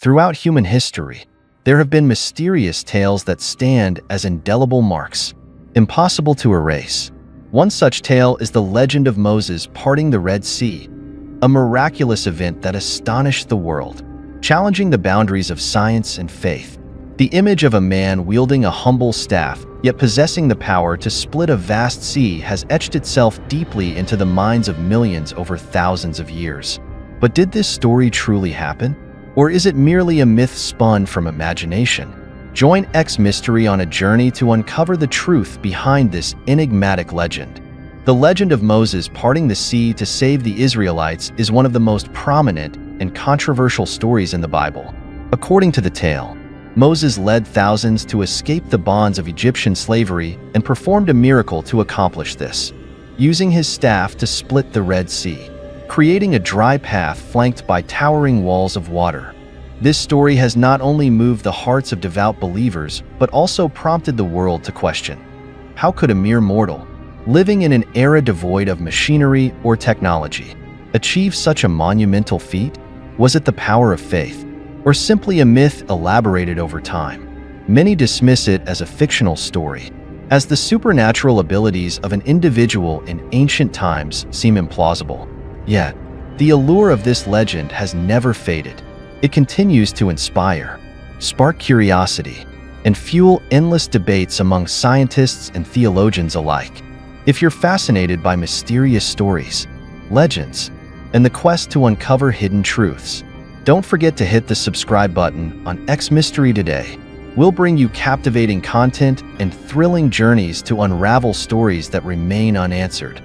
Throughout human history, there have been mysterious tales that stand as indelible marks, impossible to erase. One such tale is the legend of Moses parting the Red Sea, a miraculous event that astonished the world, challenging the boundaries of science and faith. The image of a man wielding a humble staff, yet possessing the power to split a vast sea, has etched itself deeply into the minds of millions over thousands of years. But did this story truly happen? Or is it merely a myth spun from imagination? Join X Mystery on a journey to uncover the truth behind this enigmatic legend. The legend of Moses parting the sea to save the Israelites is one of the most prominent and controversial stories in the Bible. According to the tale, Moses led thousands to escape the bonds of Egyptian slavery and performed a miracle to accomplish this, using his staff to split the Red Sea, creating a dry path flanked by towering walls of water. This story has not only moved the hearts of devout believers, but also prompted the world to question, how could a mere mortal, living in an era devoid of machinery or technology, achieve such a monumental feat? Was it the power of faith, or simply a myth elaborated over time? Many dismiss it as a fictional story, as the supernatural abilities of an individual in ancient times seem implausible. Yet, the allure of this legend has never faded. It continues to inspire, spark curiosity, and fuel endless debates among scientists and theologians alike. If you're fascinated by mysterious stories, legends, and the quest to uncover hidden truths, don't forget to hit the subscribe button on X Mystery today. We'll bring you captivating content and thrilling journeys to unravel stories that remain unanswered.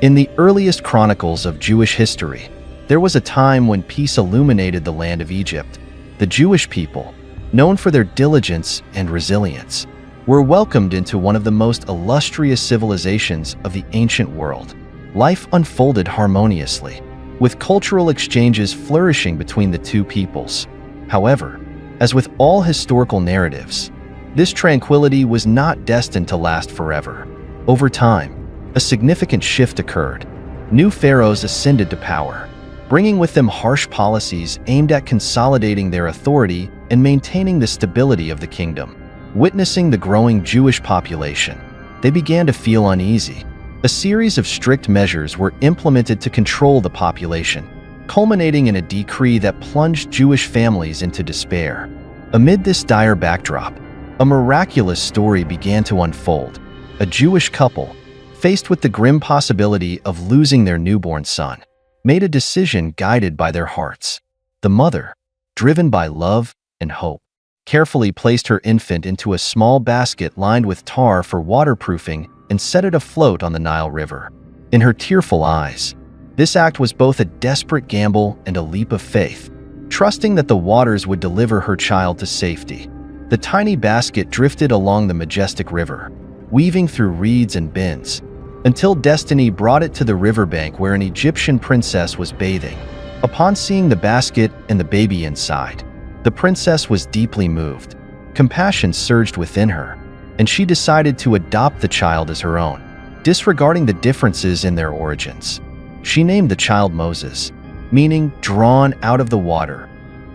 In the earliest chronicles of Jewish history, there was a time when peace illuminated the land of Egypt. The Jewish people, known for their diligence and resilience, were welcomed into one of the most illustrious civilizations of the ancient world. Life unfolded harmoniously, with cultural exchanges flourishing between the two peoples. However, as with all historical narratives, this tranquility was not destined to last forever. Over time, a significant shift occurred. New pharaohs ascended to power, bringing with them harsh policies aimed at consolidating their authority and maintaining the stability of the kingdom. Witnessing the growing Jewish population, they began to feel uneasy. A series of strict measures were implemented to control the population, culminating in a decree that plunged Jewish families into despair. Amid this dire backdrop, a miraculous story began to unfold. A Jewish couple, faced with the grim possibility of losing their newborn son, made a decision guided by their hearts. The mother, driven by love and hope, carefully placed her infant into a small basket lined with tar for waterproofing and set it afloat on the Nile River. In her tearful eyes, this act was both a desperate gamble and a leap of faith, trusting that the waters would deliver her child to safety. The tiny basket drifted along the majestic river, weaving through reeds and bends, until destiny brought it to the riverbank where an Egyptian princess was bathing. Upon seeing the basket and the baby inside, the princess was deeply moved. Compassion surged within her, and she decided to adopt the child as her own, disregarding the differences in their origins. She named the child Moses, meaning drawn out of the water,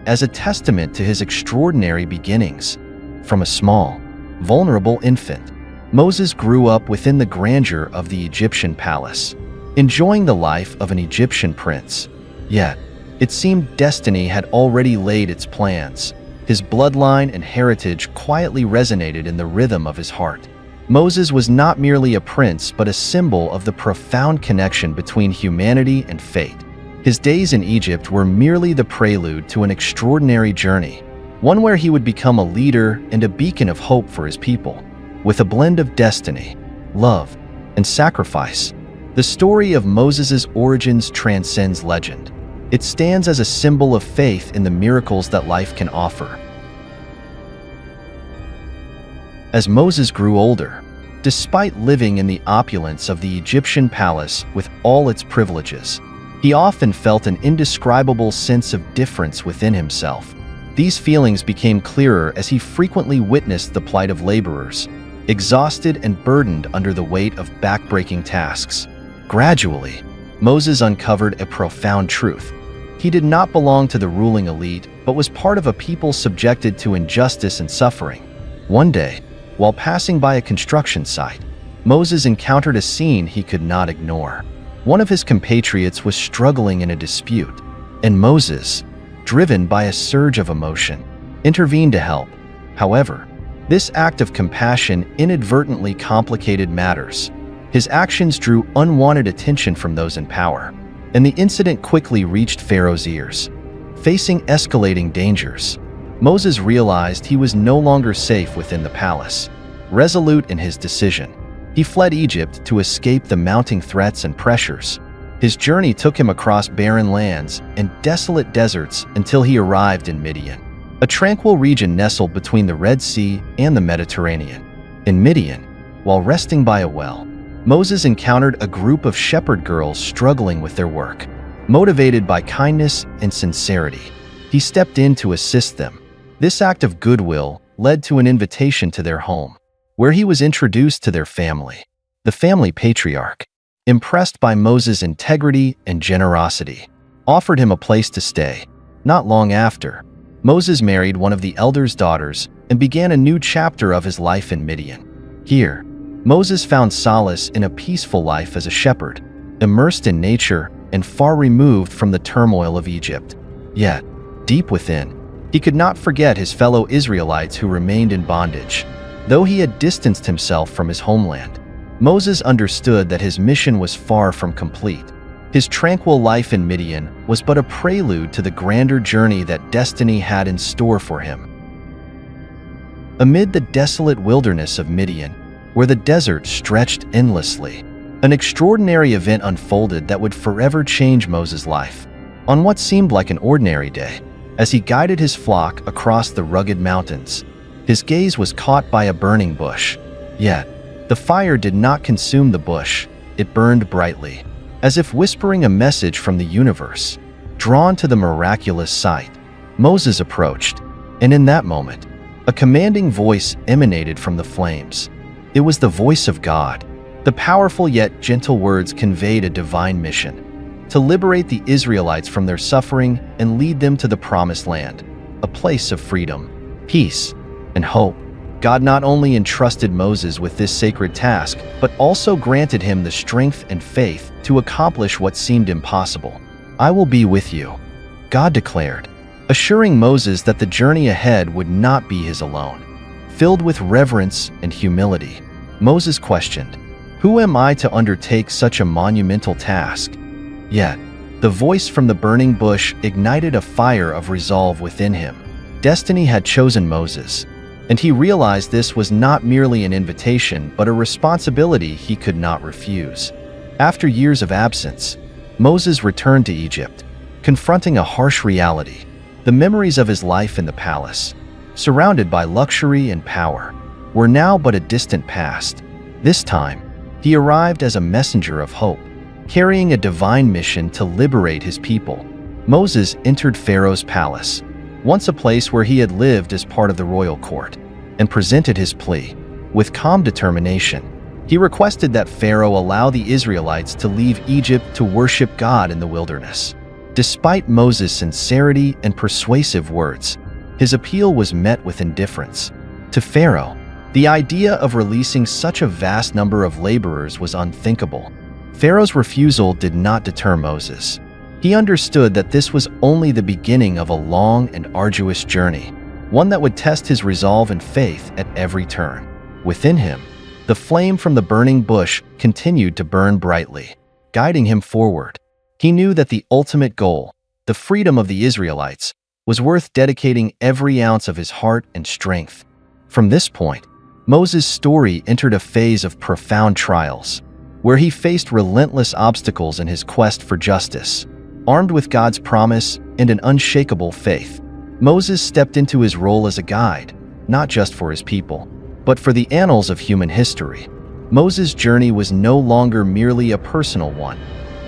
as a testament to his extraordinary beginnings. From a small, vulnerable infant, Moses grew up within the grandeur of the Egyptian palace, enjoying the life of an Egyptian prince. Yet, it seemed destiny had already laid its plans. His bloodline and heritage quietly resonated in the rhythm of his heart. Moses was not merely a prince, but a symbol of the profound connection between humanity and fate. His days in Egypt were merely the prelude to an extraordinary journey, one where he would become a leader and a beacon of hope for his people. With a blend of destiny, love, and sacrifice, the story of Moses' origins transcends legend. It stands as a symbol of faith in the miracles that life can offer. As Moses grew older, despite living in the opulence of the Egyptian palace with all its privileges, he often felt an indescribable sense of difference within himself. These feelings became clearer as he frequently witnessed the plight of laborers, exhausted and burdened under the weight of backbreaking tasks. Gradually, Moses uncovered a profound truth. He did not belong to the ruling elite, but was part of a people subjected to injustice and suffering. One day, while passing by a construction site, Moses encountered a scene he could not ignore. One of his compatriots was struggling in a dispute, and Moses, driven by a surge of emotion, intervened to help. However, this act of compassion inadvertently complicated matters. His actions drew unwanted attention from those in power, and the incident quickly reached Pharaoh's ears. Facing escalating dangers, Moses realized he was no longer safe within the palace. Resolute in his decision, he fled Egypt to escape the mounting threats and pressures. His journey took him across barren lands and desolate deserts until he arrived in Midian, a tranquil region nestled between the Red Sea and the Mediterranean. In Midian, while resting by a well, Moses encountered a group of shepherd girls struggling with their work. Motivated by kindness and sincerity, he stepped in to assist them. This act of goodwill led to an invitation to their home, where he was introduced to their family. The family patriarch, impressed by Moses' integrity and generosity, offered him a place to stay. Not long after, Moses married one of the elders' daughters and began a new chapter of his life in Midian. Here, Moses found solace in a peaceful life as a shepherd, immersed in nature and far removed from the turmoil of Egypt. Yet, deep within, he could not forget his fellow Israelites who remained in bondage. Though he had distanced himself from his homeland, Moses understood that his mission was far from complete. His tranquil life in Midian was but a prelude to the grander journey that destiny had in store for him. Amid the desolate wilderness of Midian, where the desert stretched endlessly, an extraordinary event unfolded that would forever change Moses' life. On what seemed like an ordinary day, as he guided his flock across the rugged mountains, his gaze was caught by a burning bush. Yet, the fire did not consume the bush, it burned brightly, as if whispering a message from the universe. Drawn to the miraculous sight, Moses approached, and in that moment, a commanding voice emanated from the flames. It was the voice of God. The powerful yet gentle words conveyed a divine mission: to liberate the Israelites from their suffering and lead them to the promised land, a place of freedom, peace, and hope. God not only entrusted Moses with this sacred task, but also granted him the strength and faith to accomplish what seemed impossible. "I will be with you," God declared, assuring Moses that the journey ahead would not be his alone. Filled with reverence and humility, Moses questioned, "Who am I to undertake such a monumental task?" Yet, the voice from the burning bush ignited a fire of resolve within him. Destiny had chosen Moses, and he realized this was not merely an invitation but a responsibility he could not refuse. After years of absence, Moses returned to Egypt, confronting a harsh reality. The memories of his life in the palace, surrounded by luxury and power, were now but a distant past. This time, he arrived as a messenger of hope, carrying a divine mission to liberate his people. Moses entered Pharaoh's palace, once a place where he had lived as part of the royal court, and presented his plea. With calm determination, he requested that Pharaoh allow the Israelites to leave Egypt to worship God in the wilderness. Despite Moses' sincerity and persuasive words, his appeal was met with indifference. To Pharaoh, the idea of releasing such a vast number of laborers was unthinkable. Pharaoh's refusal did not deter Moses. He understood that this was only the beginning of a long and arduous journey, one that would test his resolve and faith at every turn. Within him, the flame from the burning bush continued to burn brightly, guiding him forward. He knew that the ultimate goal, the freedom of the Israelites, was worth dedicating every ounce of his heart and strength. From this point, Moses' story entered a phase of profound trials, where he faced relentless obstacles in his quest for justice. Armed with God's promise and an unshakable faith, Moses stepped into his role as a guide, not just for his people, but for the annals of human history. Moses' journey was no longer merely a personal one.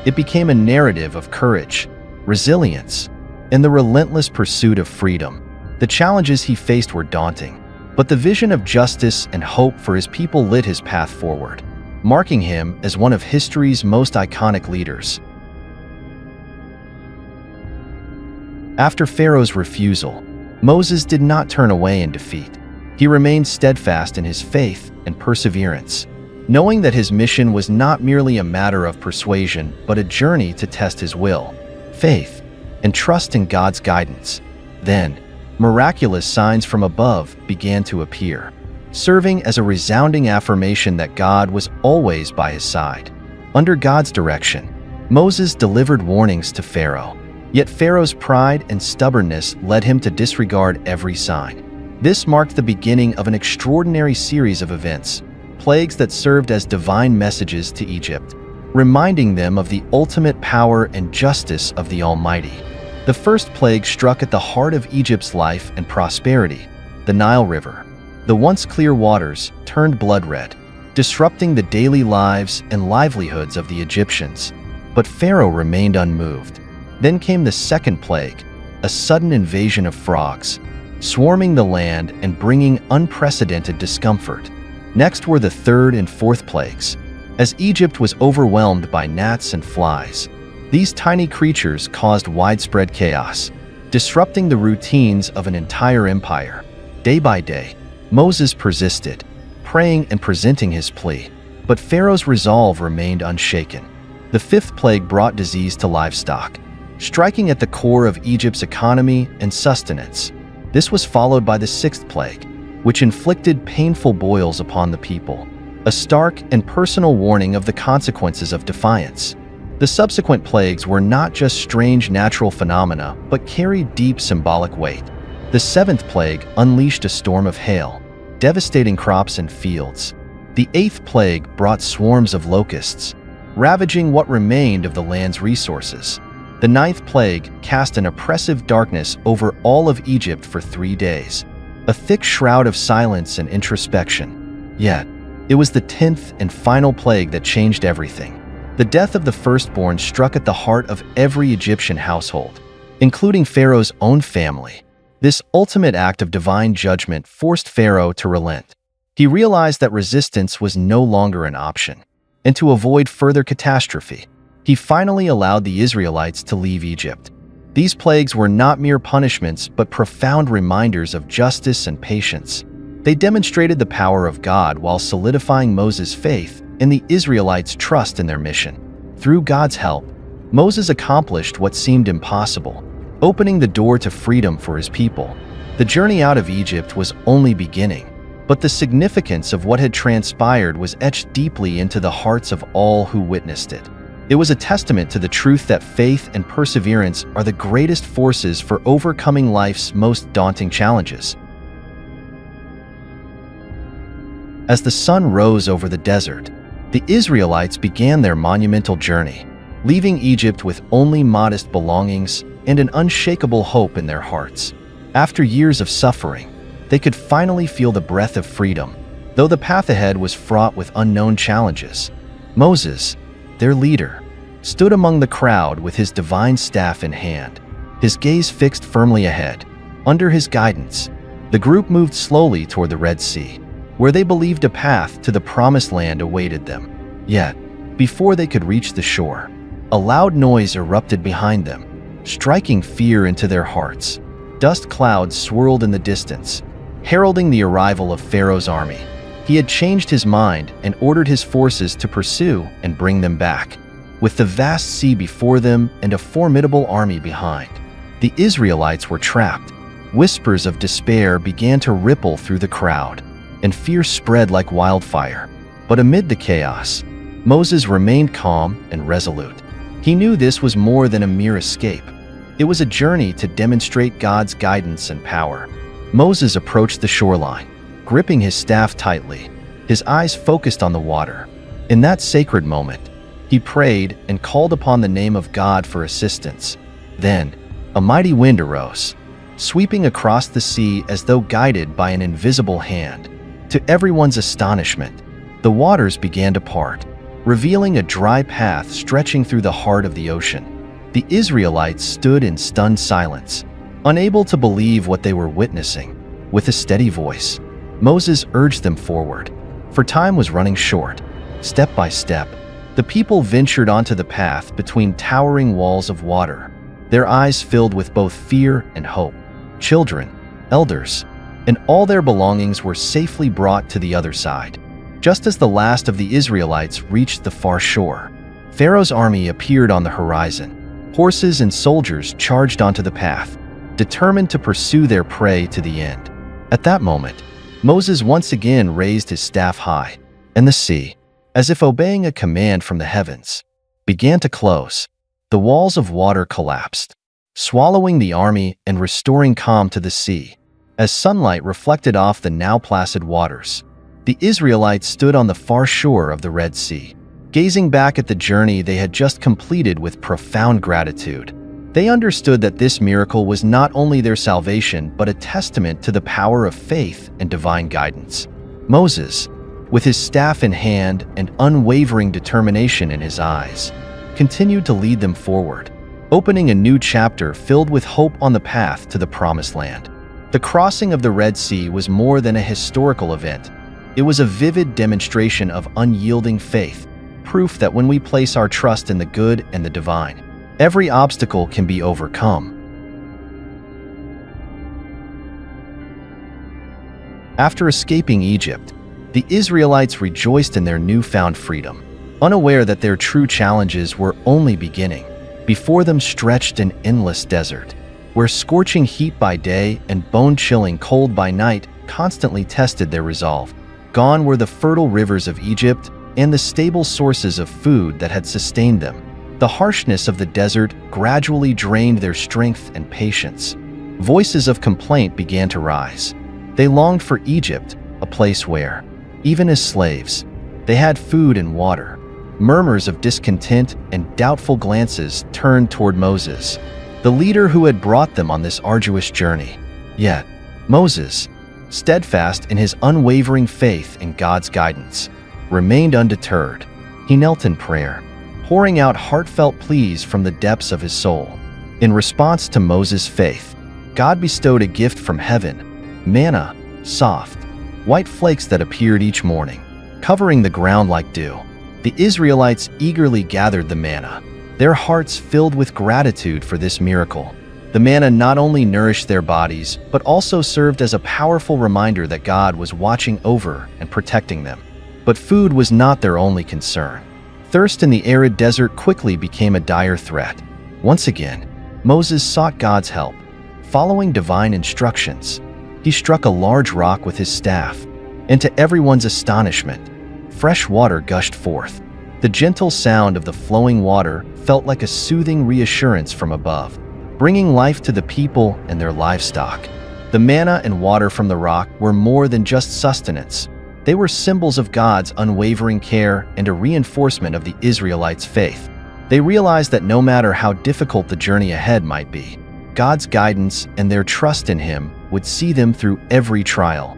It became a narrative of courage, resilience, and the relentless pursuit of freedom. The challenges he faced were daunting, but the vision of justice and hope for his people lit his path forward, marking him as one of history's most iconic leaders. After Pharaoh's refusal, Moses did not turn away in defeat. He remained steadfast in his faith and perseverance, knowing that his mission was not merely a matter of persuasion, but a journey to test his will, faith, and trust in God's guidance. Then, miraculous signs from above began to appear, serving as a resounding affirmation that God was always by his side. Under God's direction, Moses delivered warnings to Pharaoh, yet Pharaoh's pride and stubbornness led him to disregard every sign. This marked the beginning of an extraordinary series of events, plagues that served as divine messages to Egypt, reminding them of the ultimate power and justice of the Almighty. The first plague struck at the heart of Egypt's life and prosperity. The Nile River, the once clear waters, turned blood red, disrupting the daily lives and livelihoods of the Egyptians. But Pharaoh remained unmoved. Then came the second plague, a sudden invasion of frogs, swarming the land and bringing unprecedented discomfort. Next were the third and fourth plagues, as Egypt was overwhelmed by gnats and flies. These tiny creatures caused widespread chaos, disrupting the routines of an entire empire. Day by day, Moses persisted, praying and presenting his plea, but Pharaoh's resolve remained unshaken. The fifth plague brought disease to livestock, striking at the core of Egypt's economy and sustenance. This was followed by the sixth plague, which inflicted painful boils upon the people, a stark and personal warning of the consequences of defiance. The subsequent plagues were not just strange natural phenomena, but carried deep symbolic weight. The seventh plague unleashed a storm of hail, devastating crops and fields. The eighth plague brought swarms of locusts, ravaging what remained of the land's resources. The ninth plague cast an oppressive darkness over all of Egypt for 3 days, a thick shroud of silence and introspection. Yet, it was the 10th and final plague that changed everything. The death of the firstborn struck at the heart of every Egyptian household, including Pharaoh's own family. This ultimate act of divine judgment forced Pharaoh to relent. He realized that resistance was no longer an option, and to avoid further catastrophe, he finally allowed the Israelites to leave Egypt. These plagues were not mere punishments, but profound reminders of justice and patience. They demonstrated the power of God while solidifying Moses' faith and the Israelites' trust in their mission. Through God's help, Moses accomplished what seemed impossible, opening the door to freedom for his people. The journey out of Egypt was only beginning, but the significance of what had transpired was etched deeply into the hearts of all who witnessed it. It was a testament to the truth that faith and perseverance are the greatest forces for overcoming life's most daunting challenges. As the sun rose over the desert, the Israelites began their monumental journey, leaving Egypt with only modest belongings and an unshakable hope in their hearts. After years of suffering, they could finally feel the breath of freedom, though the path ahead was fraught with unknown challenges. Moses, their leader, stood among the crowd with his divine staff in hand, his gaze fixed firmly ahead. Under his guidance, the group moved slowly toward the Red Sea, where they believed a path to the promised land awaited them. Yet, before they could reach the shore, a loud noise erupted behind them, striking fear into their hearts. Dust clouds swirled in the distance, heralding the arrival of Pharaoh's army. He had changed his mind and ordered his forces to pursue and bring them back. With the vast sea before them and a formidable army behind, the Israelites were trapped. Whispers of despair began to ripple through the crowd, and fear spread like wildfire. But amid the chaos, Moses remained calm and resolute. He knew this was more than a mere escape. It was a journey to demonstrate God's guidance and power. Moses approached the shoreline, gripping his staff tightly, his eyes focused on the water. In that sacred moment, he prayed and called upon the name of God for assistance. Then, a mighty wind arose, sweeping across the sea as though guided by an invisible hand. To everyone's astonishment, the waters began to part, revealing a dry path stretching through the heart of the ocean. The Israelites stood in stunned silence, unable to believe what they were witnessing. With a steady voice, Moses urged them forward, for time was running short. Step by step, the people ventured onto the path between towering walls of water. their eyes filled with both fear and hope. Children, elders, and all their belongings were safely brought to the other side. Just as the last of the Israelites reached the far shore, Pharaoh's army appeared on the horizon. Horses and soldiers charged onto the path, determined to pursue their prey to the end. At that moment, Moses once again raised his staff high, and the sea, as if obeying a command from the heavens, began to close. The walls of water collapsed, swallowing the army and restoring calm to the sea. As sunlight reflected off the now placid waters, the Israelites stood on the far shore of the Red Sea, gazing back at the journey they had just completed with profound gratitude. They understood that this miracle was not only their salvation but a testament to the power of faith and divine guidance. Moses, with his staff in hand and unwavering determination in his eyes, continued to lead them forward, opening a new chapter filled with hope on the path to the Promised Land. The crossing of the Red Sea was more than a historical event. It was a vivid demonstration of unyielding faith, proof that when we place our trust in the good and the divine, every obstacle can be overcome. After escaping Egypt, the Israelites rejoiced in their newfound freedom, unaware that their true challenges were only beginning. Before them stretched an endless desert, where scorching heat by day and bone-chilling cold by night constantly tested their resolve. Gone were the fertile rivers of Egypt and the stable sources of food that had sustained them. The harshness of the desert gradually drained their strength and patience. Voices of complaint began to rise. They longed for Egypt, a place where, even as slaves, they had food and water. Murmurs of discontent and doubtful glances turned toward Moses, the leader who had brought them on this arduous journey. Yet, Moses, steadfast in his unwavering faith in God's guidance, remained undeterred. He knelt in prayer, pouring out heartfelt pleas from the depths of his soul. In response to Moses' faith, God bestowed a gift from heaven, manna, soft, white flakes that appeared each morning, covering the ground like dew. The Israelites eagerly gathered the manna, their hearts filled with gratitude for this miracle. The manna not only nourished their bodies, but also served as a powerful reminder that God was watching over and protecting them. But food was not their only concern. Thirst in the arid desert quickly became a dire threat. Once again, Moses sought God's help. Following divine instructions, he struck a large rock with his staff, and to everyone's astonishment, fresh water gushed forth. The gentle sound of the flowing water felt like a soothing reassurance from above, bringing life to the people and their livestock. The manna and water from the rock were more than just sustenance. They were symbols of God's unwavering care and a reinforcement of the Israelites' faith. They realized that no matter how difficult the journey ahead might be, God's guidance and their trust in Him would see them through every trial.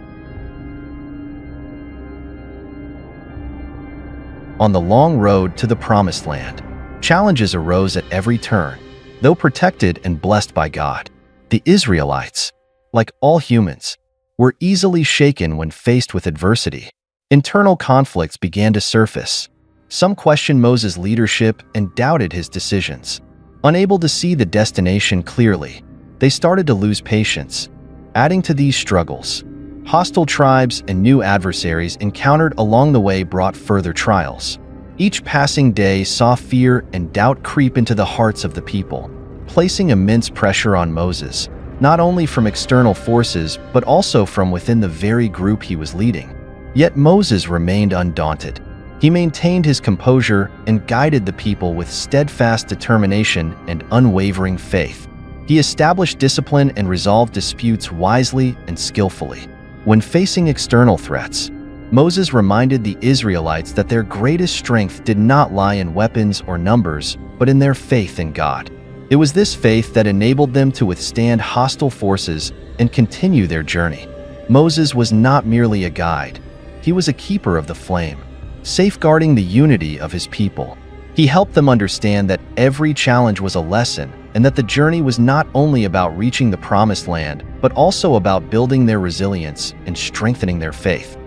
On the long road to the Promised Land, challenges arose at every turn. Though protected and blessed by God, the Israelites, like all humans, were easily shaken when faced with adversity. Internal conflicts began to surface. Some questioned Moses' leadership and doubted his decisions. Unable to see the destination clearly, they started to lose patience. Adding to these struggles, hostile tribes and new adversaries encountered along the way brought further trials. Each passing day saw fear and doubt creep into the hearts of the people, placing immense pressure on Moses, not only from external forces but also from within the very group he was leading. Yet Moses remained undaunted. He maintained his composure and guided the people with steadfast determination and unwavering faith. He established discipline and resolved disputes wisely and skillfully. When facing external threats, Moses reminded the Israelites that their greatest strength did not lie in weapons or numbers, but in their faith in God. It was this faith that enabled them to withstand hostile forces and continue their journey. Moses was not merely a guide. He was a keeper of the flame, safeguarding the unity of his people. He helped them understand that every challenge was a lesson and that the journey was not only about reaching the Promised Land, but also about building their resilience and strengthening their faith.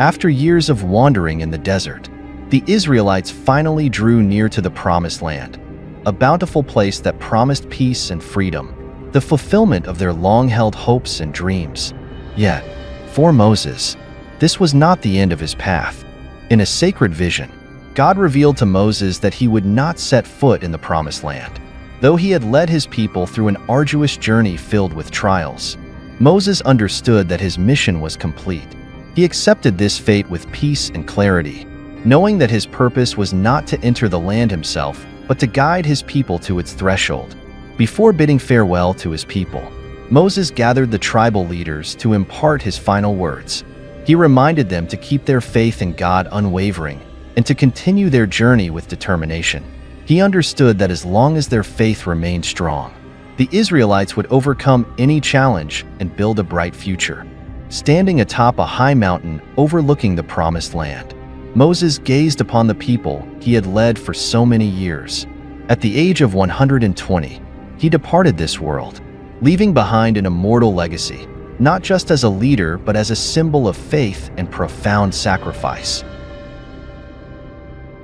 After years of wandering in the desert, the Israelites finally drew near to the Promised Land, a bountiful place that promised peace and freedom, the fulfillment of their long-held hopes and dreams. Yet, for Moses, this was not the end of his path. In a sacred vision, God revealed to Moses that he would not set foot in the Promised Land. Though he had led his people through an arduous journey filled with trials, Moses understood that his mission was complete. He accepted this fate with peace and clarity, knowing that his purpose was not to enter the land himself, but to guide his people to its threshold. Before bidding farewell to his people, Moses gathered the tribal leaders to impart his final words. He reminded them to keep their faith in God unwavering and to continue their journey with determination. He understood that as long as their faith remained strong, the Israelites would overcome any challenge and build a bright future. Standing atop a high mountain overlooking the Promised Land, Moses gazed upon the people he had led for so many years. At the age of 120, he departed this world, leaving behind an immortal legacy, not just as a leader but as a symbol of faith and profound sacrifice.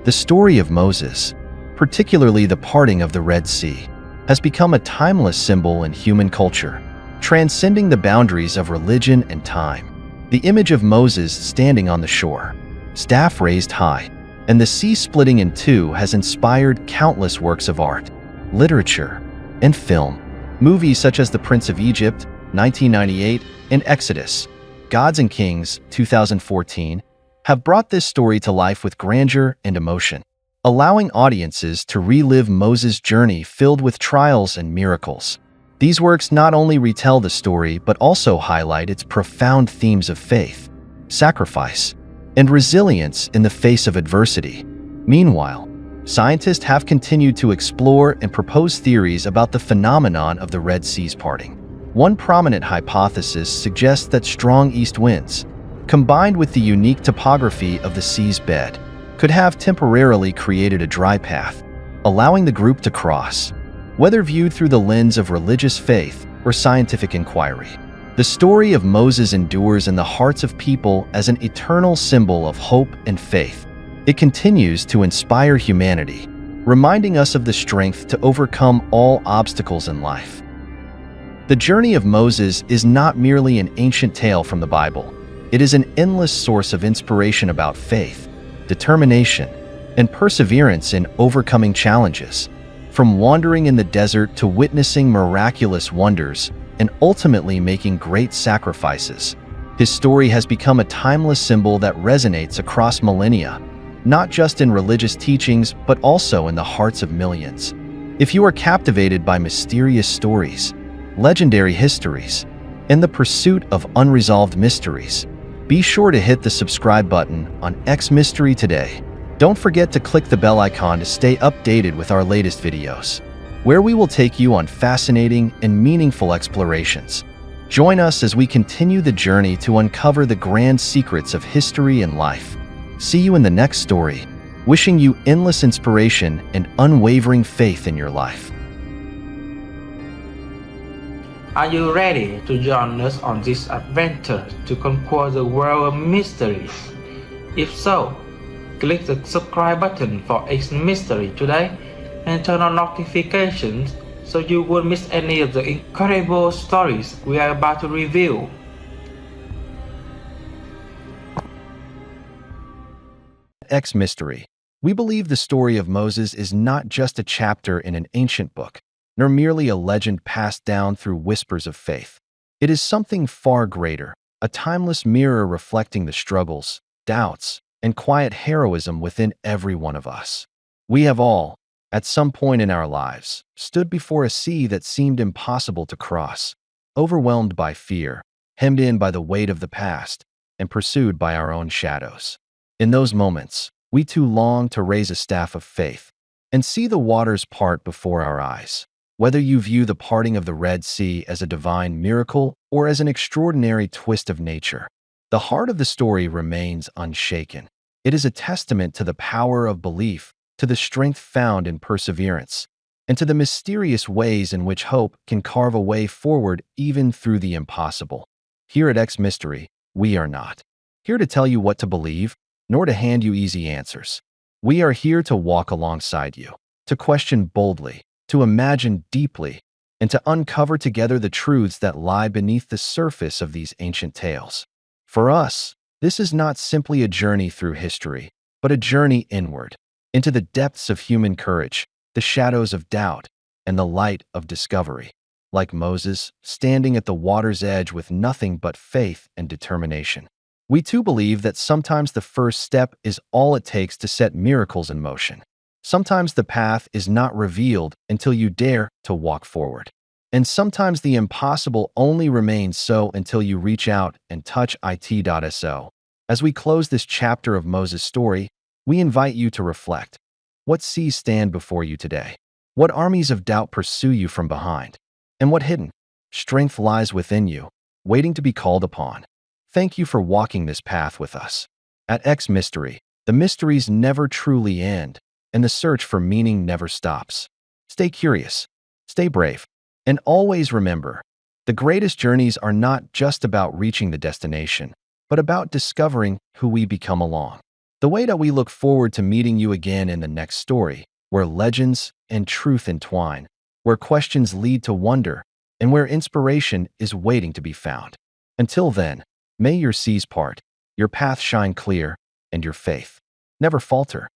The story of Moses, particularly the parting of the Red Sea, has become a timeless symbol in human culture, transcending the boundaries of religion and time. The image of Moses standing on the shore, staff raised high, and the sea splitting in two has inspired countless works of art, literature, and film. Movies such as The Prince of Egypt, 1998, and Exodus, Gods and Kings, 2014, have brought this story to life with grandeur and emotion, allowing audiences to relive Moses' journey filled with trials and miracles. These works not only retell the story but also highlight its profound themes of faith, sacrifice, and resilience in the face of adversity. Meanwhile, scientists have continued to explore and propose theories about the phenomenon of the Red Sea's parting. One prominent hypothesis suggests that strong east winds, combined with the unique topography of the sea's bed, could have temporarily created a dry path, allowing the group to cross. Whether viewed through the lens of religious faith or scientific inquiry, the story of Moses endures in the hearts of people as an eternal symbol of hope and faith. It continues to inspire humanity, reminding us of the strength to overcome all obstacles in life. The journey of Moses is not merely an ancient tale from the Bible. It is an endless source of inspiration about faith, determination, and perseverance in overcoming challenges. From wandering in the desert to witnessing miraculous wonders and ultimately making great sacrifices, his story has become a timeless symbol that resonates across millennia, not just in religious teachings but also in the hearts of millions. If you are captivated by mysterious stories, legendary histories, and the pursuit of unresolved mysteries, be sure to hit the subscribe button on X Mystery today. Don't forget to click the bell icon to stay updated with our latest videos, where we will take you on fascinating and meaningful explorations. Join us as we continue the journey to uncover the grand secrets of history and life. See you in the next story, wishing you endless inspiration and unwavering faith in your life. Are you ready to join us on this adventure to conquer the world of mysteries? If so, click the subscribe button for X Mystery today and turn on notifications so you won't miss any of the incredible stories we are about to reveal. X Mystery. We believe the story of Moses is not just a chapter in an ancient book, nor merely a legend passed down through whispers of faith. It is something far greater, a timeless mirror reflecting the struggles, doubts, and quiet heroism within every one of us. We have all, at some point in our lives, stood before a sea that seemed impossible to cross, overwhelmed by fear, hemmed in by the weight of the past, and pursued by our own shadows. In those moments, we too long to raise a staff of faith and see the waters part before our eyes. Whether you view the parting of the Red Sea as a divine miracle or as an extraordinary twist of nature, the heart of the story remains unshaken. It is a testament to the power of belief, to the strength found in perseverance, and to the mysterious ways in which hope can carve a way forward even through the impossible. Here at X Mystery, we are not here to tell you what to believe, nor to hand you easy answers. We are here to walk alongside you, to question boldly, to imagine deeply, and to uncover together the truths that lie beneath the surface of these ancient tales. For us, this is not simply a journey through history, but a journey inward, into the depths of human courage, the shadows of doubt, and the light of discovery. Like Moses, standing at the water's edge with nothing but faith and determination. We too believe that sometimes the first step is all it takes to set miracles in motion. Sometimes the path is not revealed until you dare to walk forward. And sometimes the impossible only remains so until you reach out and touch it.so. As we close this chapter of Moses' story, we invite you to reflect. What seas stand before you today? What armies of doubt pursue you from behind? And what hidden strength lies within you, waiting to be called upon? Thank you for walking this path with us. At X Mystery, the mysteries never truly end, and the search for meaning never stops. Stay curious, stay brave, and always remember, the greatest journeys are not just about reaching the destination, but about discovering who we become along the way. That we look forward to meeting you again in the next story, where legends and truth entwine, where questions lead to wonder, and where inspiration is waiting to be found. Until then, may your seas part, your path shine clear, and your faith never falter.